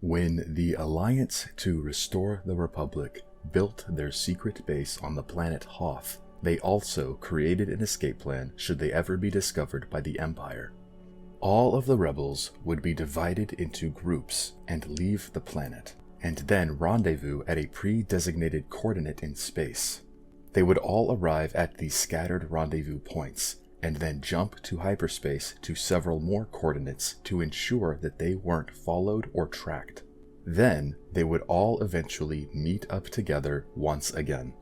When the Alliance to Restore the Republic built their secret base on the planet Hoth, they also created an escape plan should they ever be discovered by the Empire. All of the rebels would be divided into groups and leave the planet, and then rendezvous at a pre-designated coordinate in space. They would all arrive at these scattered rendezvous points, and then jump to hyperspace to several more coordinates to ensure that they weren't followed or tracked. Then, they would all eventually meet up together once again.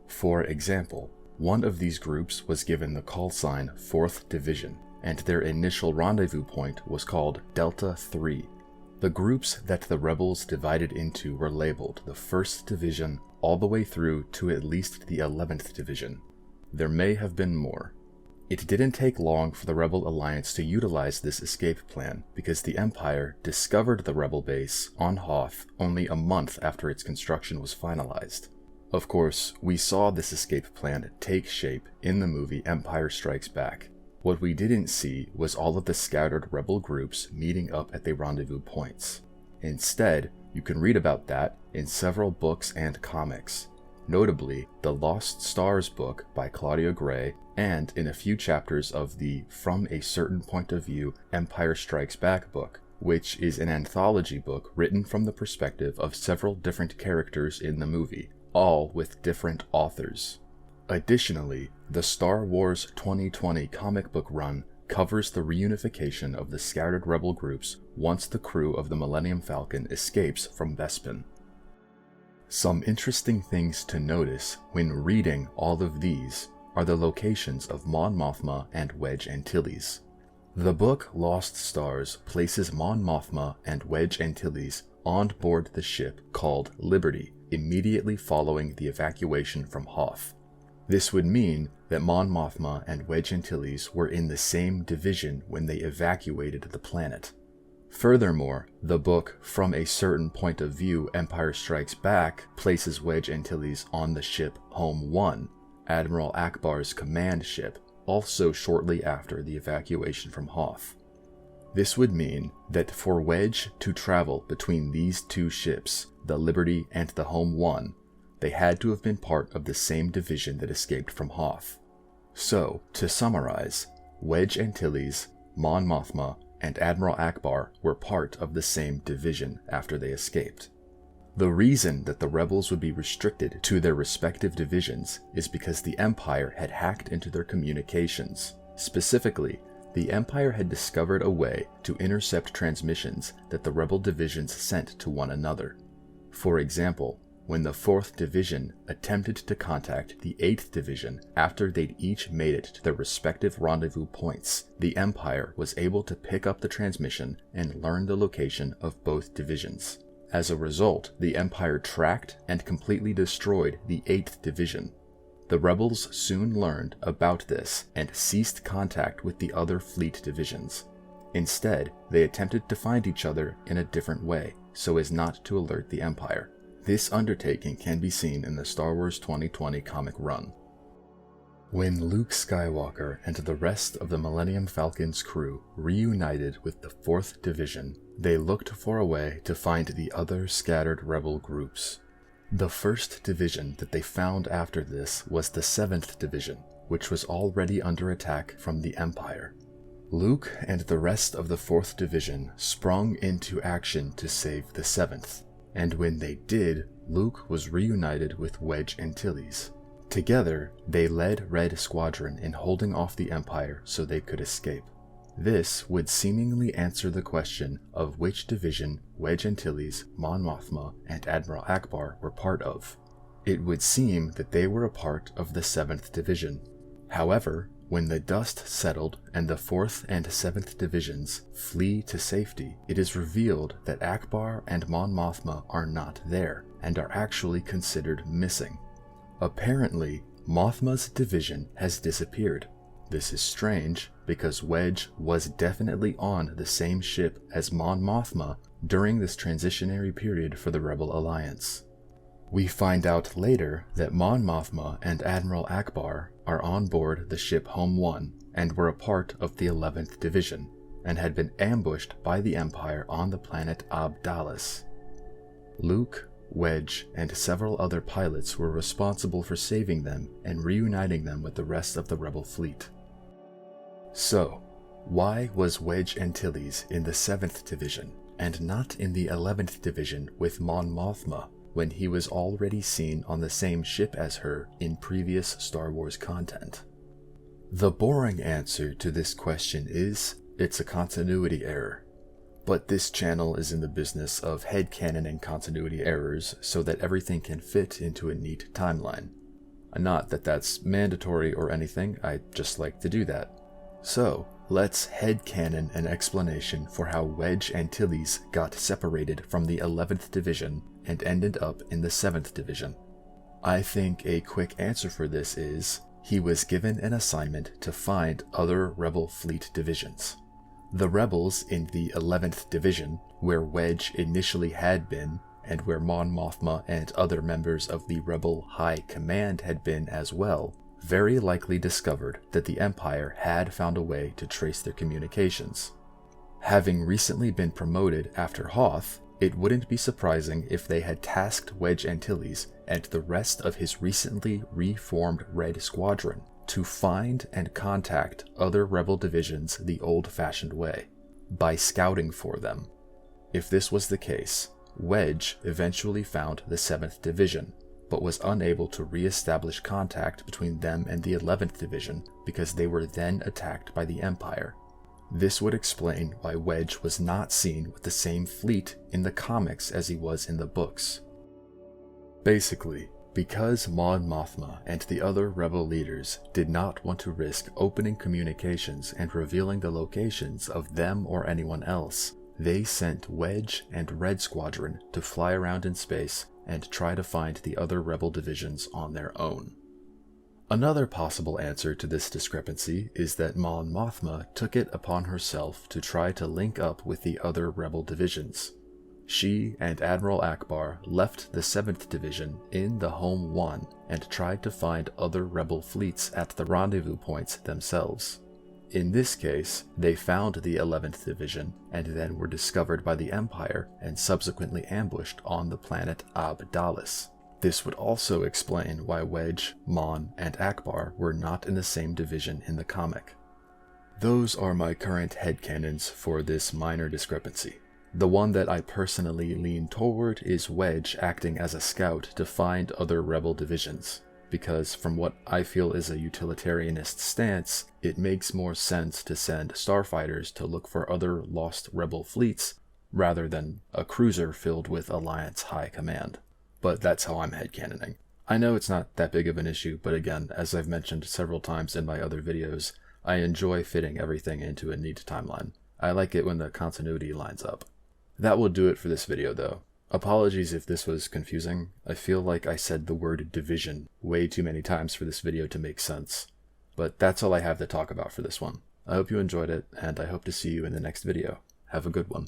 For example, one of these groups was given the call sign 4th Division, and their initial rendezvous point was called Delta 3. The groups that the rebels divided into were labeled the 1st Division all the way through to at least the 11th Division. There may have been more. It didn't take long for the Rebel Alliance to utilize this escape plan because the Empire discovered the rebel base on Hoth only a month after its construction was finalized. Of course, we saw this escape plan take shape in the movie Empire Strikes Back. What we didn't see was all of the scattered rebel groups meeting up at the rendezvous points. Instead, you can read about that in several books and comics, notably the Lost Stars book by Claudia Gray, and in a few chapters of the From a Certain Point of View Empire Strikes Back book, which is an anthology book written from the perspective of several different characters in the movie, all with different authors. Additionally, the Star Wars 2020 comic book run covers the reunification of the scattered rebel groups once the crew of the Millennium Falcon escapes from Bespin. Some interesting things to notice when reading all of these are the locations of Mon Mothma and Wedge Antilles. The book Lost Stars places Mon Mothma and Wedge Antilles on board the ship called Liberty immediately following the evacuation from Hoth. This would mean that Mon Mothma and Wedge Antilles were in the same division when they evacuated the planet. Furthermore, the book From a Certain Point of View Empire Strikes Back places Wedge Antilles on the ship Home 1, Admiral Akbar's command ship, also shortly after the evacuation from Hoth. This would mean that for Wedge to travel between these two ships, the Liberty and the Home 1, they had to have been part of the same division that escaped from Hoth. So, to summarize, Wedge Antilles, Mon Mothma, and Admiral Akbar were part of the same division after they escaped. The reason that the rebels would be restricted to their respective divisions is because the Empire had hacked into their communications. Specifically, the Empire had discovered a way to intercept transmissions that the rebel divisions sent to one another. For example, when the 4th Division attempted to contact the 8th Division after they'd each made it to their respective rendezvous points, the Empire was able to pick up the transmission and learn the location of both divisions. As a result, the Empire tracked and completely destroyed the 8th Division. The rebels soon learned about this and ceased contact with the other fleet divisions. Instead, they attempted to find each other in a different way, so as not to alert the Empire. This undertaking can be seen in the Star Wars 2020 comic run. When Luke Skywalker and the rest of the Millennium Falcon's crew reunited with the 4th Division, they looked for a way to find the other scattered rebel groups. The first division that they found after this was the 7th Division, which was already under attack from the Empire. Luke and the rest of the 4th Division sprung into action to save the 7th. And when they did, Luke was reunited with Wedge Antilles. Together, they led Red Squadron in holding off the Empire so they could escape. This would seemingly answer the question of which division Wedge Antilles, Mon Mothma, and Admiral Akbar were part of. It would seem that they were a part of the 7th Division. However, when the dust settled and the 4th and 7th Divisions flee to safety, it is revealed that Akbar and Mon Mothma are not there and are actually considered missing. Apparently, Mothma's division has disappeared. This is strange because Wedge was definitely on the same ship as Mon Mothma during this transitionary period for the Rebel Alliance. We find out later that Mon Mothma and Admiral Akbar are on board the ship Home 1 and were a part of the 11th Division, and had been ambushed by the Empire on the planet Abdalis. Luke, Wedge, and several other pilots were responsible for saving them and reuniting them with the rest of the rebel fleet. So, why was Wedge Antilles in the 7th Division and not in the 11th Division with Mon Mothma when he was already seen on the same ship as her in previous Star Wars content? The boring answer to this question is, it's a continuity error. But this channel is in the business of headcanoning continuity errors so that everything can fit into a neat timeline. Not that that's mandatory or anything, I just like to do that. So, let's headcanon an explanation for how Wedge Antilles got separated from the 11th Division and ended up in the 7th Division. I think a quick answer for this is, he was given an assignment to find other Rebel fleet divisions. The rebels in the 11th Division, where Wedge initially had been, and where Mon Mothma and other members of the Rebel High Command had been as well, very likely discovered that the Empire had found a way to trace their communications. Having recently been promoted after Hoth, it wouldn't be surprising if they had tasked Wedge Antilles and the rest of his recently reformed Red Squadron to find and contact other rebel divisions the old-fashioned way, by scouting for them. If this was the case, Wedge eventually found the 7th Division, but was unable to re-establish contact between them and the 11th Division because they were then attacked by the Empire. This would explain why Wedge was not seen with the same fleet in the comics as he was in the books. Basically, because Mon Mothma and the other rebel leaders did not want to risk opening communications and revealing the locations of them or anyone else, they sent Wedge and Red Squadron to fly around in space and try to find the other rebel divisions on their own. Another possible answer to this discrepancy is that Mon Mothma took it upon herself to try to link up with the other rebel divisions. She and Admiral Akbar left the 7th Division in the Home 1 and tried to find other rebel fleets at the rendezvous points themselves. In this case, they found the 11th Division and then were discovered by the Empire and subsequently ambushed on the planet Abdalis. This would also explain why Wedge, Mon, and Akbar were not in the same division in the comic. Those are my current headcanons for this minor discrepancy. The one that I personally lean toward is Wedge acting as a scout to find other rebel divisions, because from what I feel is a utilitarianist stance, it makes more sense to send starfighters to look for other lost rebel fleets rather than a cruiser filled with Alliance High Command. But that's how I'm headcanoning. I know it's not that big of an issue, but again, as I've mentioned several times in my other videos, I enjoy fitting everything into a neat timeline. I like it when the continuity lines up. That will do it for this video though. Apologies if this was confusing. I feel like I said the word division way too many times for this video to make sense. But that's all I have to talk about for this one. I hope you enjoyed it, and I hope to see you in the next video. Have a good one.